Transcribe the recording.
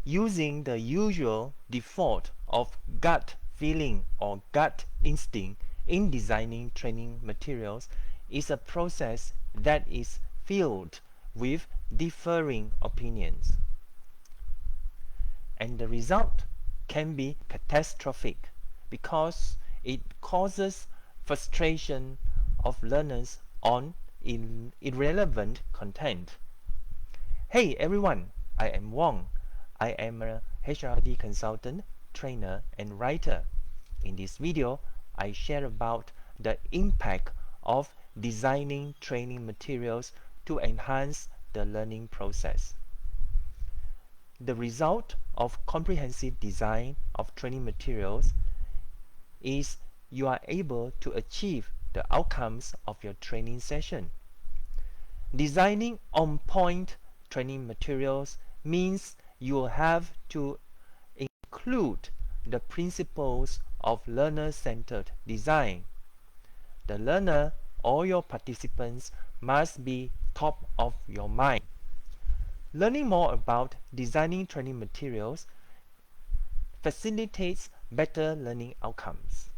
using the usual default of gut feeling or gut instinct in designing training materials is a process that is filled with differing opinions. And the result can be catastrophic because it causes frustration of learners on irrelevant content. Hey everyone, I am Wong. I am a HRD consultant, trainer, and writer. In this video, I share about the impact of designing training materials to enhance the learning process. The result of comprehensive design of training materials is you are able to achieve the outcomes of your training session. Designing on-point training materials means you will have to include the principles of learner-centered design. The learner or your participants must be top of your mind. Learning more about designing training materials facilitates better learning outcomes.